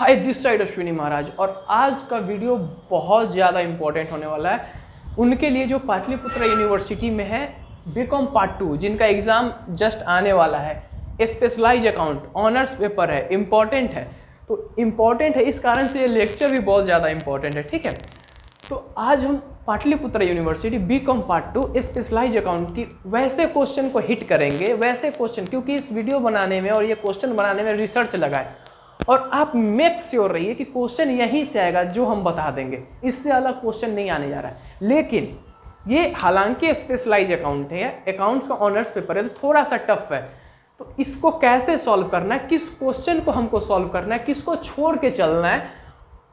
Hi this side Ashwini महाराज। और आज का वीडियो बहुत ज़्यादा इंपॉर्टेंट होने वाला है उनके लिए जो पाटलिपुत्र यूनिवर्सिटी में है बीकॉम पार्ट 2 जिनका एग्ज़ाम जस्ट आने वाला है। स्पेशलाइज अकाउंट ऑनर्स पेपर है, इम्पॉर्टेंट है। तो इम्पॉर्टेंट है इस कारण से ये लेक्चर भी बहुत ज़्यादा इम्पॉर्टेंट है, ठीक है। तो आज हम Pataliputra university BCom part 2 specialise account की वैसे क्वेश्चन को हिट करेंगे, वैसे क्वेश्चन, क्योंकि इस वीडियो बनाने में और ये क्वेश्चन बनाने में रिसर्च लगा है और आप मेक श्योर रहिए कि क्वेश्चन यहीं से आएगा जो हम बता देंगे, इससे अलग क्वेश्चन नहीं आने जा रहा है। लेकिन ये हालांकि स्पेशलाइज अकाउंट है, अकाउंट्स का ऑनर्स पेपर है, तो थोड़ा सा टफ है। तो इसको कैसे सॉल्व करना है, किस क्वेश्चन को हमको सॉल्व करना है, किसको छोड़ के चलना है,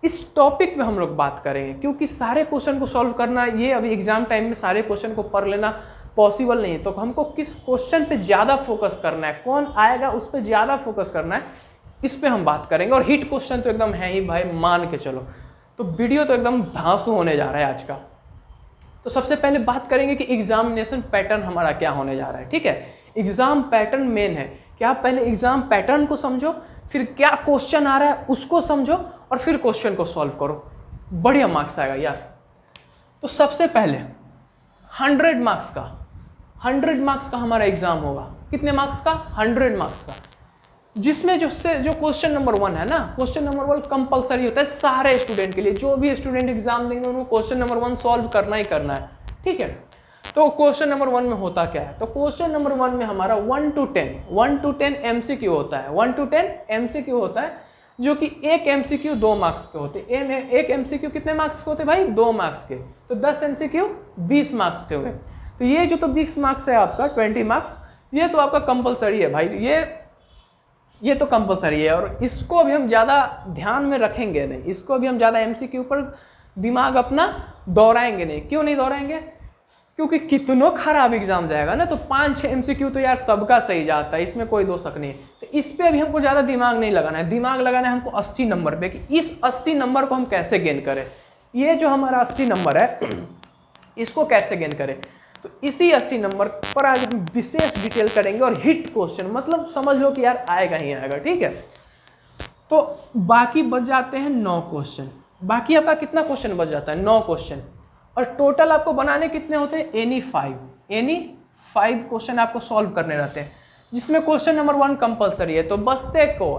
इस टॉपिक में हम लोग बात करेंगे। क्योंकि सारे क्वेश्चन को सॉल्व करना, ये अभी एग्जाम टाइम में सारे क्वेश्चन को पढ़ लेना पॉसिबल नहीं है। तो हमको किस क्वेश्चन पे ज़्यादा फोकस करना है, कौन आएगा उस पर ज़्यादा फोकस करना है, इस पे हम बात करेंगे। और हिट क्वेश्चन तो एकदम है ही भाई, मान के चलो। तो वीडियो तो एकदम धांसू होने जा रहा है आज का। तो सबसे पहले बात करेंगे कि एग्जामिनेशन पैटर्न हमारा क्या होने जा रहा है, ठीक है। एग्जाम पैटर्न मेन है कि आप पहले एग्जाम पैटर्न को समझो, फिर क्या क्वेश्चन आ रहा है उसको समझो और फिर क्वेश्चन को सॉल्व करो, बढ़िया मार्क्स आएगा यार। तो सबसे पहले 100 मार्क्स का हमारा एग्जाम होगा। कितने मार्क्स का? 100 मार्क्स का, जिसमें जो क्वेश्चन नंबर 1 है ना, क्वेश्चन नंबर 1 कंपलसरी होता है सारे स्टूडेंट के लिए। जो भी स्टूडेंट एग्जाम देंगे उनको क्वेश्चन नंबर 1 सॉल्व करना ही करना है, ठीक है। तो क्वेश्चन नंबर 1 में होता क्या है? तो क्वेश्चन नंबर 1 में हमारा 1 to 10 MCQ होता है। 1 to 10 MCQ होता है, जो कि एक MCQ 2 मार्क्स के होते हैं। एक MCQ कितने मार्क्स के होते हैं भाई? 2 मार्क्स के। तो 10 MCQ 20 मार्क्स के हुए। तो ये जो तो 20 मार्क्स है आपका, 20 मार्क्स, ये तो आपका कंपलसरी है भाई, ये तो कंपलसरी है। और इसको अभी हम ज़्यादा ध्यान में रखेंगे नहीं, इसको अभी हम ज़्यादा MCQ पर दिमाग अपना दौड़ाएंगे नहीं। क्यों नहीं दौड़ाएंगे? क्योंकि कितनों खराब एग्जाम जाएगा ना, तो 5-6 MCQ तो यार सबका सही जाता है, इसमें कोई दो शक नहीं है। तो इस पे अभी हमको ज़्यादा दिमाग नहीं लगाना है, दिमाग लगाना है हमको 80 नंबर पे कि इस 80 नंबर को हम कैसे गेन करें। ये जो हमारा 80 नंबर है इसको कैसे गेन करें, तो इसी 80 नंबर पर आज हम विशेष डिटेल करेंगे। और हिट क्वेश्चन मतलब समझ लो कि यार आएगा ही आएगा, ठीक है। तो बाकी बच जाते हैं 9 क्वेश्चन। बाकी आपका कितना क्वेश्चन बच जाता है? 9 क्वेश्चन। और टोटल आपको बनाने कितने होते हैं? एनी 5 क्वेश्चन आपको सॉल्व करने रहते हैं, जिसमें क्वेश्चन नंबर 1 कंपलसरी है। तो बचते को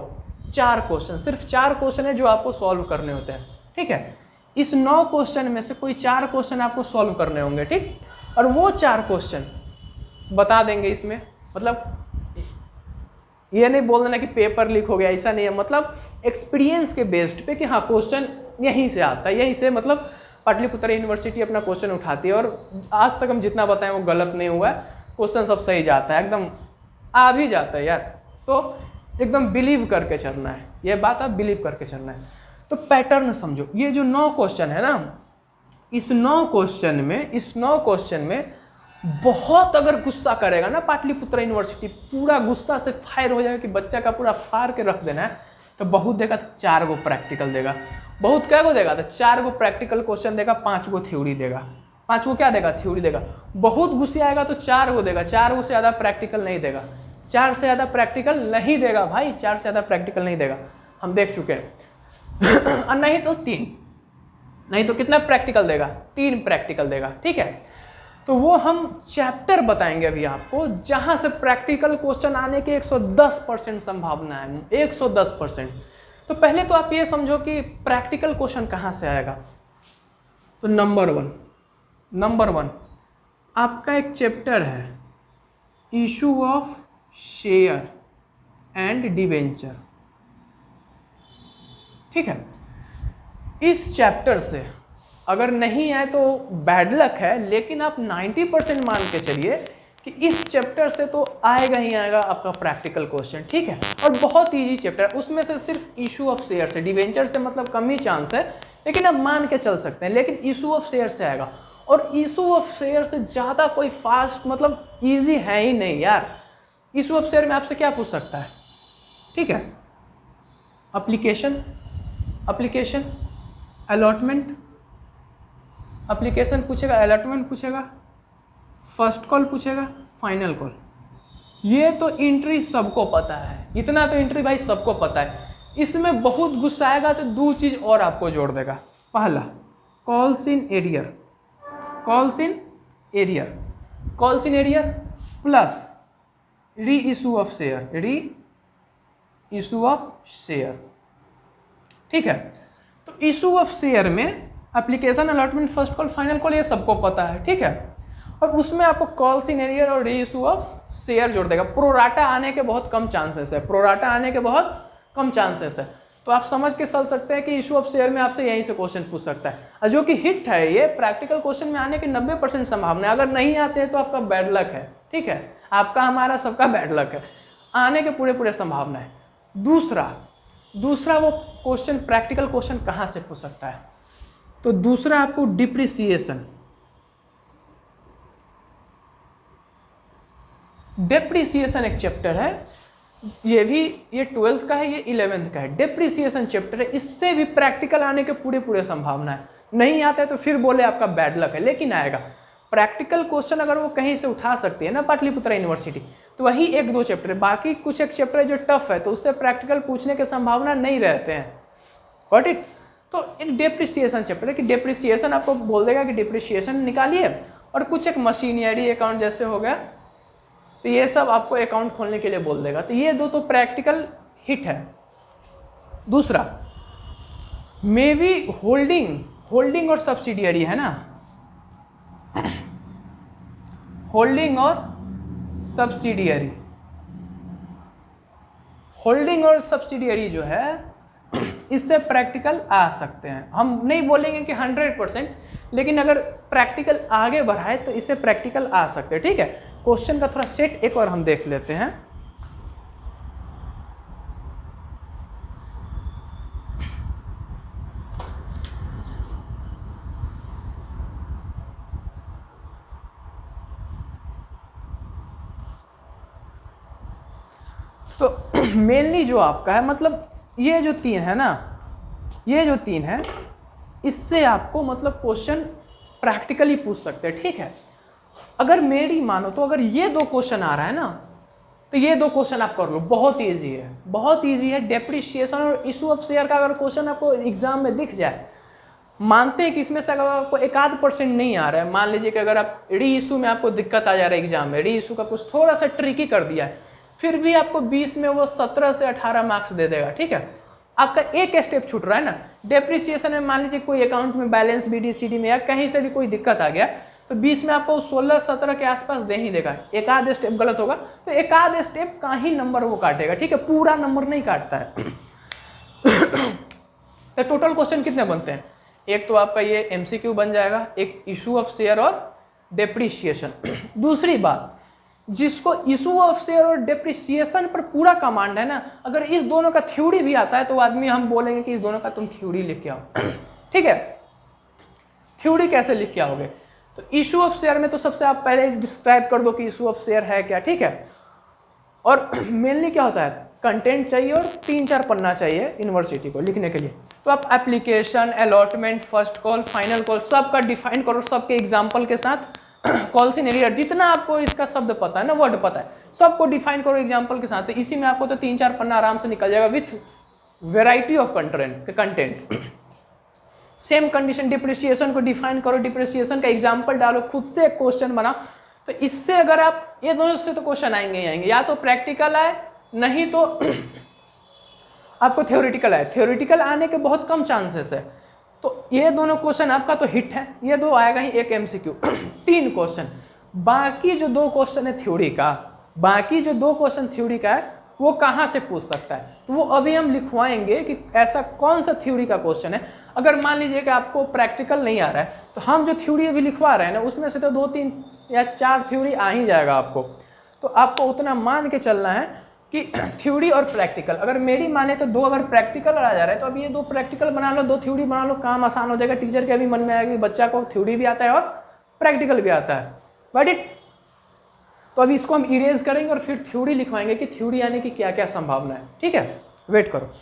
4 क्वेश्चन, सिर्फ 4 क्वेश्चन है जो आपको सॉल्व करने होते हैं, ठीक है। इस 9 क्वेश्चन में से कोई 4 क्वेश्चन आपको सॉल्व करने होंगे, ठीक। और वो 4 क्वेश्चन बता देंगे इसमें, मतलब ये नहीं बोल देना कि पेपर लीक हो गया, ऐसा नहीं है। मतलब एक्सपीरियंस के बेस्ड पे कि हाँ क्वेश्चन यहीं से आता है, यहीं से मतलब पाटलिपुत्र यूनिवर्सिटी अपना क्वेश्चन उठाती है। और आज तक हम जितना बताएं वो गलत नहीं हुआ है, क्वेश्चन सब सही जाता है, एकदम आ भी जाता है यार। तो एकदम बिलीव करके चलना है, ये बात आप बिलीव करके चलना है। तो पैटर्न समझो, ये जो 9 क्वेश्चन है ना, इस 9 क्वेश्चन में बहुत अगर गुस्सा करेगा ना पाटलिपुत्र यूनिवर्सिटी, पूरा गुस्सा से फायर हो जाएगा कि बच्चा का पूरा फाड़ के रख देना है, तो बहुत देगा तो 4 गो प्रैक्टिकल देगा। बहुत क्या को देगा? तो 4 गो प्रैक्टिकल क्वेश्चन देगा, 5 गो थ्योरी देगा। 5 गो क्या देगा? थ्योरी देगा। बहुत गुस्से आएगा तो 4 गो देगा, 4 गो से ज़्यादा प्रैक्टिकल नहीं देगा। 4 से ज़्यादा प्रैक्टिकल नहीं देगा भाई, 4 से ज़्यादा प्रैक्टिकल नहीं देगा, हम देख चुके हैं। और नहीं तो 3, नहीं तो कितना प्रैक्टिकल देगा? 3 प्रैक्टिकल देगा, ठीक है। तो वो हम चैप्टर बताएंगे अभी आपको, जहां से प्रैक्टिकल क्वेश्चन आने की 110% संभावना है, 110%। तो पहले तो आप ये समझो कि प्रैक्टिकल क्वेश्चन कहाँ से आएगा। तो नंबर वन आपका एक चैप्टर है issue of share and debenture, ठीक है। इस चैप्टर से अगर नहीं आए तो बैड लक है, लेकिन आप 90% मान के चलिए कि इस चैप्टर से तो आएगा ही आएगा आपका प्रैक्टिकल क्वेश्चन, ठीक है। और बहुत इजी चैप्टर है, उसमें से सिर्फ इशू ऑफ शेयर से, डिवेंचर से मतलब कम ही चांस है, लेकिन आप मान के चल सकते हैं। लेकिन इशू ऑफ शेयर से आएगा, और इशू ऑफ शेयर से ज़्यादा कोई फास्ट मतलब ईजी है ही नहीं यार। इशू ऑफ शेयर में आपसे क्या पूछ सकता है, ठीक है? एप्लीकेशन, अलॉटमेंट, एप्लीकेशन पूछेगा, अलॉटमेंट पूछेगा, फर्स्ट कॉल पूछेगा, फाइनल कॉल। ये तो एंट्री सबको पता है, इतना तो एंट्री भाई सबको पता है। इसमें बहुत गुस्सा आएगा तो दो चीज़ और आपको जोड़ देगा। पहला, calls in arrear, calls in arrear, calls in arrear plus री इशू ऑफ शेयर, री इशू ऑफ शेयर। ठीक है, तो इशू ऑफ शेयर में application, allotment, first call, final call, ये सबको पता है। ठीक है, और उसमें आपको कॉल्स इन एरियर और री इशू ऑफ शेयर जोड़ देगा। प्रोराटा आने के बहुत कम चांसेस है, प्रोराटा आने के बहुत कम चांसेस है। तो आप समझ के चल सकते हैं कि इशू ऑफ शेयर में आपसे यहीं से क्वेश्चन पूछ सकता है, और जो कि हिट है, ये प्रैक्टिकल क्वेश्चन में आने की 90% संभावना है। अगर नहीं आते हैं तो आपका बैड लक है। ठीक है, आपका, हमारा, सबका बैड लक है, आने के पूरे संभावना है। दूसरा वो क्वेश्चन, प्रैक्टिकल क्वेश्चन कहाँ से पूछ सकता है, तो दूसरा आपको डिप्रिसिएशन, डेप्रिसिएशन एक चैप्टर है, ये 12th का है, ये 11th का है। डेप्रिसिएशन चैप्टर है, इससे भी प्रैक्टिकल आने के पूरे संभावना है। नहीं आता है तो फिर बोले आपका बैड लक है, लेकिन आएगा। प्रैक्टिकल क्वेश्चन अगर वो कहीं से उठा सकती है ना पाटलिपुत्रा यूनिवर्सिटी, तो वही 1-2 चैप्टर है। बाकी कुछ एक चैप्टर है जो टफ है, तो उससे प्रैक्टिकल पूछने के संभावना नहीं रहते हैं। Got it? तो एक डेप्रिसिएशन चैप्टर है कि डेप्रिसिएशन आपको बोल देगा कि डेप्रिसिएशन निकालिए, और कुछ एक मशीनरी अकाउंट जैसे हो गया, तो ये सब आपको अकाउंट खोलने के लिए बोल देगा। तो ये दो तो प्रैक्टिकल हिट है। दूसरा मे बी होल्डिंग और सब्सिडियरी है ना, होल्डिंग और सब्सिडियरी, होल्डिंग और सब्सिडियरी जो है, इससे प्रैक्टिकल आ सकते हैं। हम नहीं बोलेंगे कि 100%, लेकिन अगर प्रैक्टिकल आगे बढ़ाए तो इससे प्रैक्टिकल आ सकते हैं। ठीक है, क्वेश्चन का थोड़ा सेट एक और हम देख लेते हैं। तो मेनली जो आपका है, मतलब ये जो 3 है ना, ये जो 3 है, इससे आपको मतलब क्वेश्चन प्रैक्टिकली पूछ सकते हैं। ठीक है, अगर मेरी मानो तो अगर ये 2 क्वेश्चन आ रहा है ना, तो ये 2 क्वेश्चन आप कर लो, बहुत ईजी है, बहुत ईजी है। डेप्रिसिएशन और इशू ऑफ शेयर का अगर क्वेश्चन आपको एग्जाम में दिख जाए, मानते हैं कि इसमें से अगर आपको 1-8% नहीं आ रहा है, मान लीजिए कि अगर आप री इशू में आपको दिक्कत आ जा रहा है एग्जाम में, री इशू का कुछ थोड़ा सा ट्रिकी कर दिया है, फिर भी आपको 20 में वो 17 से 18 मार्क्स दे देगा। ठीक है, आपका एक स्टेप छूट रहा है ना। डेप्रिसिएशन में मान लीजिए कोई अकाउंट में बैलेंस BD-CD में या कहीं से भी कोई दिक्कत आ गया, तो 20 में आपको 16-17 के आसपास दे ही देगा। एक आध स्टेप गलत होगा तो एक आध स्टेप का ही नंबर वो काटेगा। ठीक है, पूरा नंबर नहीं काटता है। तो टोटल क्वेश्चन कितने बनते हैं? एक तो आपका ये MCQ बन जाएगा, एक इशू ऑफ शेयर और डेप्रिसिएशन। दूसरी बात, जिसको इशू ऑफ शेयर और डेप्रिसिएशन पर पूरा कमांड है ना, अगर इस दोनों का थ्योरी भी आता है तो आदमी, हम बोलेंगे कि इस दोनों का तुम थ्योरी लिख के आओ। ठीक है, थ्योरी कैसे लिख के आओगे? तो इशू ऑफ शेयर में तो सबसे आप पहले डिस्क्राइब कर दो कि इशू ऑफ शेयर है क्या। ठीक है, और मेनली क्या होता है, कंटेंट चाहिए और 3-4 पन्ना चाहिए यूनिवर्सिटी को लिखने के लिए। तो आप application, allotment, first call, final call, सबका डिफाइन करो, सबके एग्जाम्पल के साथ। कॉल्स इन एरियर, जितना आपको इसका शब्द पता है ना, वर्ड पता है, सबको डिफाइन करो एग्जाम्पल के साथ। तो इसी में आपको तो 3-4 पन्ना आराम से निकल जाएगा with variety of content. Same condition, depreciation को डिफाइन करो, डिप्रिसिएशन का एग्जाम्पल डालो, खुद से एक क्वेश्चन बनाओ। तो इससे अगर आप, ये दोनों से तो क्वेश्चन आएंगे ही आएंगे, या तो प्रैक्टिकल आए, नहीं तो आपको थ्योरेटिकल आए। थ्योरेटिकल आने के बहुत कम चांसेस है। तो ये दोनों क्वेश्चन आपका तो हिट है, ये 2 आएगा ही, एक MCQ। 3 क्वेश्चन, बाकी जो 2 क्वेश्चन है थ्योरी का, बाकी जो 2 क्वेश्चन थ्योरी का है, वो कहाँ से पूछ सकता है, तो वो अभी हम लिखवाएंगे कि ऐसा कौन सा थ्योरी का क्वेश्चन है। अगर मान लीजिए कि आपको प्रैक्टिकल नहीं आ रहा है, तो हम जो थ्योरी अभी लिखवा रहे हैं ना, उसमें से तो 2-3 या 4 थ्योरी आ ही जाएगा आपको। तो आपको उतना मान के चलना है कि थ्योरी और प्रैक्टिकल, अगर मेरी माने तो 2 अगर प्रैक्टिकल आ जा रहा है, तो अब ये 2 प्रैक्टिकल बना लो, 2 थ्योरी बना लो, काम आसान हो जाएगा। टीचर के भी मन में आएगा कि बच्चा को थ्योरी भी आता है और प्रैक्टिकल भी आता है। बट इट, तो अभी इसको हम इरेज करेंगे और फिर थ्योरी लिखवाएंगे कि थ्योरी आने की क्या क्या संभावना है। ठीक है, वेट करो।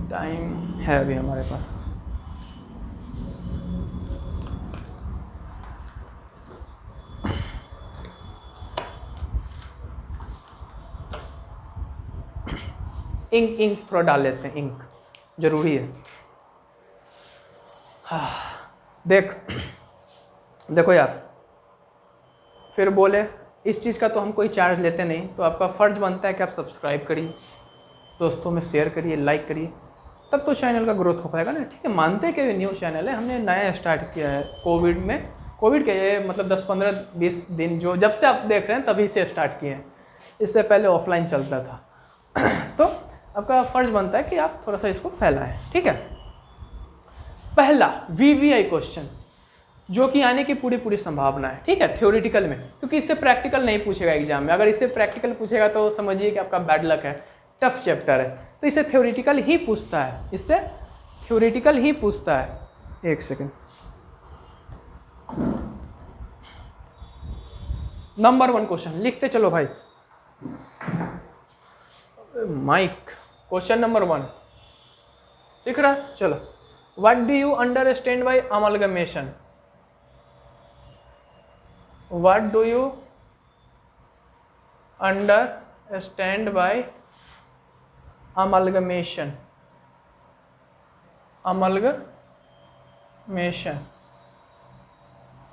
टाइम है अभी हमारे पास। इंक थोड़ा डाल लेते हैं, इंक जरूरी है। हाँ देखो यार, फिर बोले इस चीज़ का तो हम कोई चार्ज लेते नहीं, तो आपका फ़र्ज बनता है कि आप सब्सक्राइब करिए, दोस्तों में शेयर करिए, लाइक करिए, तब तो चैनल का ग्रोथ हो पाएगा ना। ठीक है, मानते हैं कि ये न्यू चैनल है, हमने नया स्टार्ट किया है कोविड के ये मतलब 10-15-20 दिन जो जब से आप देख रहे हैं तभी से स्टार्ट किए हैं, इससे पहले ऑफलाइन चलता था। तो आपका फ़र्ज बनता है कि आप थोड़ा सा इसको फैलाएं। ठीक है, पहला VVI क्वेश्चन जो कि आने की पूरी संभावना है। ठीक है, थ्योरेटिकल में, क्योंकि इससे प्रैक्टिकल नहीं पूछेगा एग्जाम में। अगर इससे प्रैक्टिकल पूछेगा तो समझिए कि आपका बैड लक है, टफ चैप्टर है, तो इसे थ्योरेटिकल ही पूछता है, इससे थ्योरेटिकल ही पूछता है। एक सेकेंड, नंबर 1 क्वेश्चन लिखते चलो भाई, माइक। क्वेश्चन नंबर 1 दिख रहा है, चलो। What do you understand by amalgamation? What do you understand by amalgamation? Amalgamation.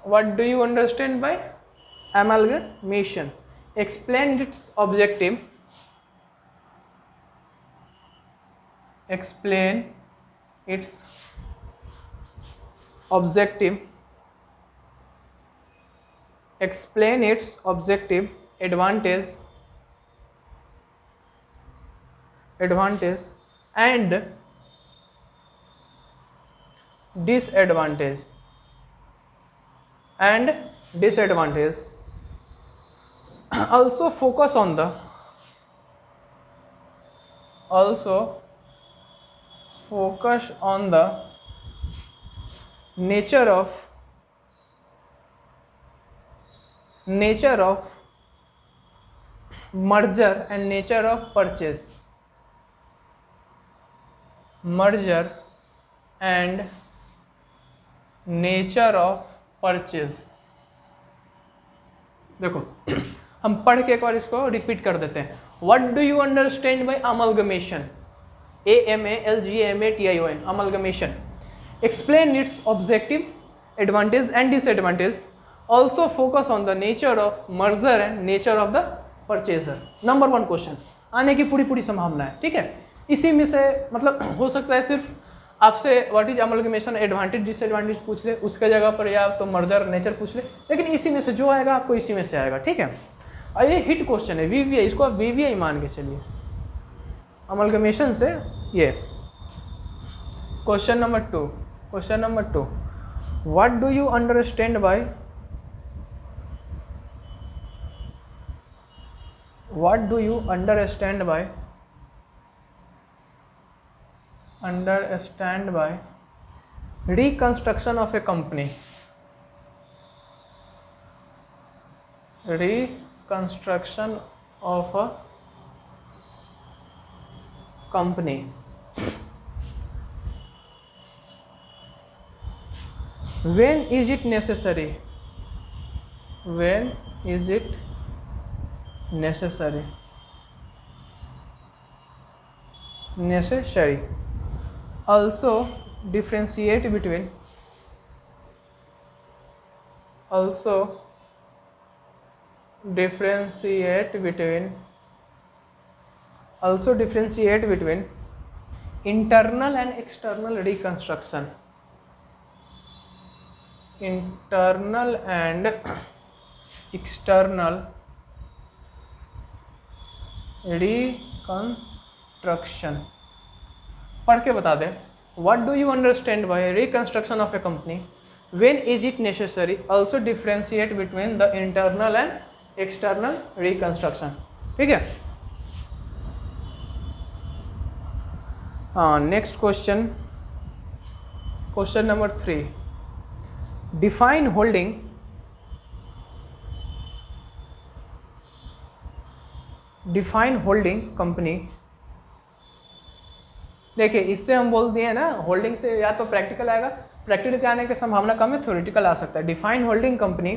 What do you understand by amalgamation? Explain its objective. Explain its objective. Explain its objective, advantage and disadvantage also focus on the nature of merger and nature of purchase. Merger and nature of purchase. देखो हम पढ़ के एक बार इसको repeat कर देते हैं। What do you understand by amalgamation? AMALGAMATION, amalgamation. Explain its objective, advantage and disadvantage. Also focus on the nature of merger and nature of the purchaser. Number 1 question आने की पूरी संभावना है। ठीक है, इसी में से मतलब हो सकता है सिर्फ आपसे what is amalgamation, advantage disadvantage पूछ ले, उसके जगह पर या तो मर्जर नेचर पूछ ले, लेकिन इसी में से जो आएगा आपको इसी में से आएगा। ठीक है, और ये हिट क्वेश्चन है, VVI, इसको आप VVI मान के चलिए, अमलगमेशन से ये। Question number 2, what do you understand by reconstruction of a company? Reconstruction of a company. When is it necessary? Also differentiate between internal and external reconstruction. Internal and external reconstruction. पढ़ के बता दें। What do you understand by reconstruction of a company? When is it necessary? Also differentiate between the internal and external reconstruction. ठीक है, next question number 3, define holding company देखिए इससे हम बोल दिए ना, होल्डिंग से या तो प्रैक्टिकल आएगा, प्रैक्टिकल के आने की संभावना कम है, थ्योरेटिकल आ सकता है। Define holding company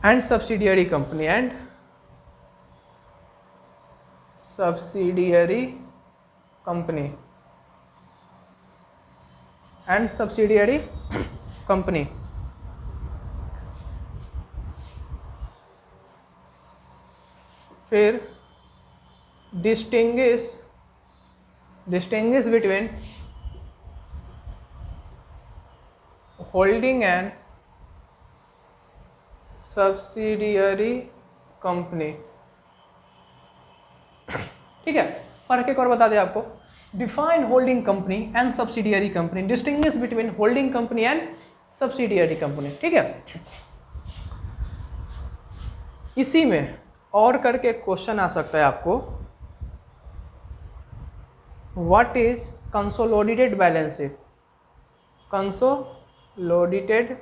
and subsidiary company and subsidiary company and subsidiary company. फिर distinguish between holding and subsidiary company. ठीक है, फर्क एक और बता दें आपको, define holding company and subsidiary company, distinguish between holding company and subsidiary company. ठीक है, इसी में और करके क्वेश्चन आ सकता है आपको, what is consolidated balance sheet. Consolidated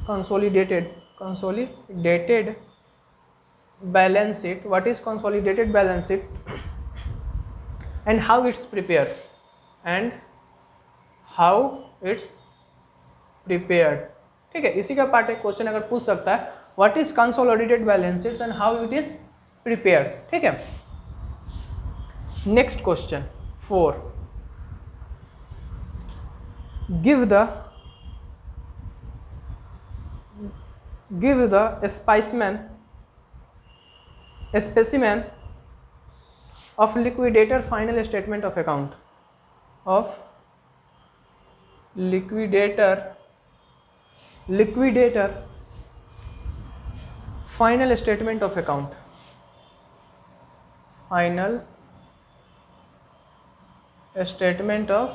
consolidated balance sheet, what is consolidated balance sheet and how it's prepared, ठीक है, इसी का पार्ट एक क्वेश्चन अगर पूछ सकता है, what is consolidated balance sheet and how it is prepared. ठीक है, next question 4, give the specimen of liquidator final statement of account liquidator final statement of account, final statement of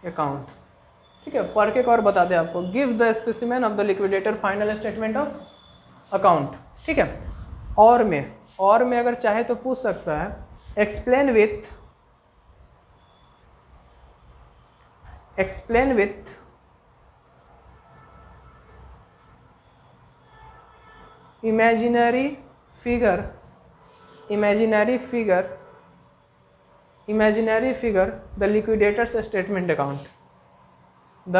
account। ठीक है, पर एक और बता दें आपको, give the specimen of the liquidator final statement of account. ठीक है, और में अगर चाहे तो पूछ सकता है, explain with imaginary figure the liquidators statement account, the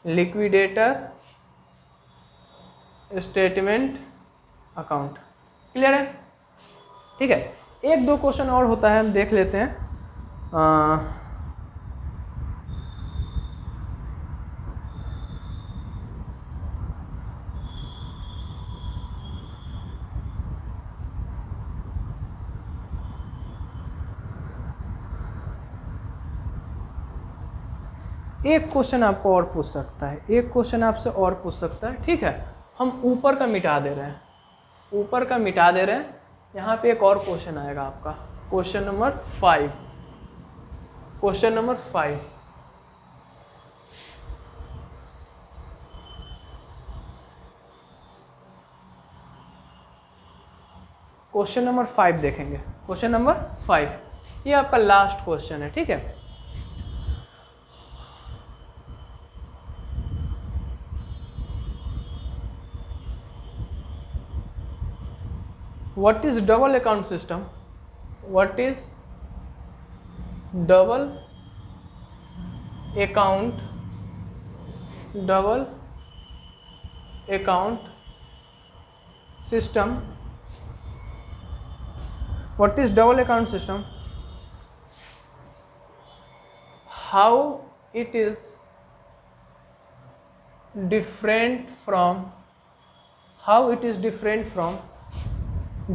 liquidator statement account. Clear है? ठीक है, एक दो क्वेश्चन और होता है, हम देख लेते हैं। एक क्वेश्चन आपको और पूछ सकता है, एक क्वेश्चन आपसे और पूछ सकता है। ठीक है, हम ऊपर का मिटा दे रहे हैं, यहाँ पे एक और क्वेश्चन आएगा आपका, क्वेश्चन नंबर 5। क्वेश्चन नंबर 5 देखेंगे। क्वेश्चन नंबर 5 ये आपका लास्ट क्वेश्चन है। ठीक है, what is double account system? What is double account system? What is double account system? How it is different from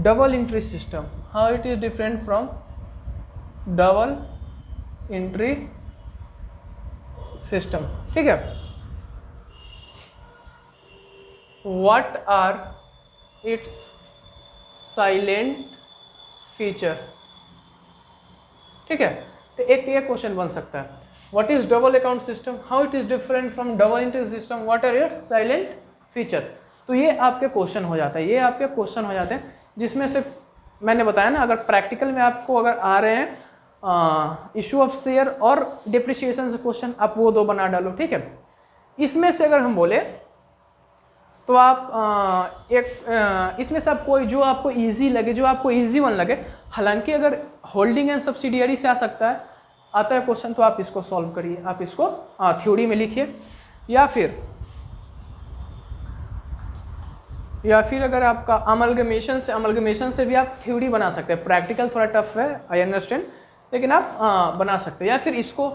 double entry system? How it is different from double entry system? ठीक है, what are its silent feature? ठीक है, तो एक ये question बन सकता है, what is double account system, how it is different from double entry system, what are its silent feature? तो ये आपके क्वेश्चन हो जाता है, जिसमें से मैंने बताया ना, अगर प्रैक्टिकल में आपको अगर आ रहे हैं इशू ऑफ शेयर और डिप्रिसिएशन से क्वेश्चन, आप वो 2 बना डालो, ठीक है। इसमें से अगर हम बोले तो आप इसमें से आप कोई जो आपको इजी लगे, जो आपको इजी वन लगे, हालांकि अगर होल्डिंग एंड सब्सिडियरी से आता है क्वेश्चन तो आप इसको सॉल्व करिए, आप इसको थ्योरी में लिखिए, या फिर अगर आपका अमलगमेशन से भी आप थ्योरी बना सकते हैं। प्रैक्टिकल थोड़ा टफ है, आई अंडरस्टैंड, लेकिन आप बना सकते हैं। या फिर इसको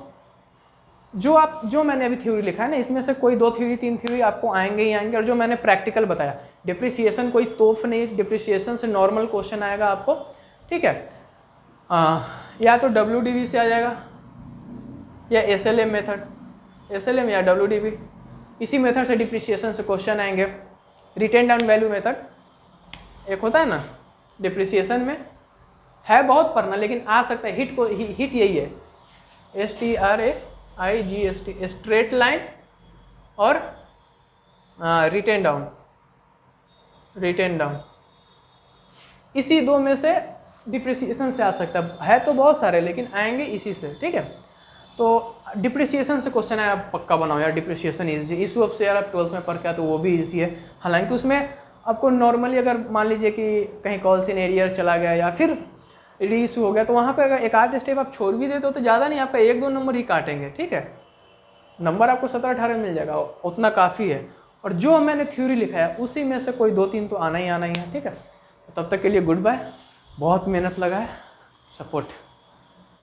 जो मैंने अभी थ्योरी लिखा है ना, इसमें से कोई 2 थ्योरी 3 थ्योरी आपको आएंगे ही आएंगे। और जो मैंने प्रैक्टिकल बताया, डिप्रिसिएशन कोई तोफ नहीं, डिप्रिसिएशन से नॉर्मल क्वेश्चन आएगा आपको, ठीक है। या तो WDV से आ जाएगा या SLM मेथड, SLM या WDV, इसी मेथड से डिप्रिसिएशन से क्वेश्चन आएंगे। रिटेन डाउन वैल्यू मेथड एक होता है ना डिप्रिसिएशन में, है बहुत पढ़ना, लेकिन आ सकता है। हिट यही है, STRAIGST, स्ट्रेट लाइन और रिटेन डाउन, इसी 2 में से डिप्रिसिएशन से आ सकता है तो बहुत सारे, लेकिन आएंगे इसी से, ठीक है। तो डिप्रिसिएशन से क्वेश्चन है, आप पक्का बनाओ यार, depreciation easy. Issue of share आप 12th में पढ़ के आए तो वो भी इजी है। हालांकि उसमें आपको नॉर्मली अगर मान लीजिए कि कहीं कॉल्स इन एरियर चला गया या फिर री इशू हो गया, तो वहाँ पे अगर एक आध स्टेप आप छोड़ भी देते हो तो ज़्यादा नहीं, आपका 1-2 नंबर ही काटेंगे, ठीक है। नंबर आपको 17-18 मिल जाएगा, उतना काफ़ी है। और जो मैंने थ्योरी लिखा है उसी में से कोई 2-3 तो आना ही है, ठीक है। तो तब तक के लिए गुड बाय, बहुत मेहनत लगा है, सपोर्ट।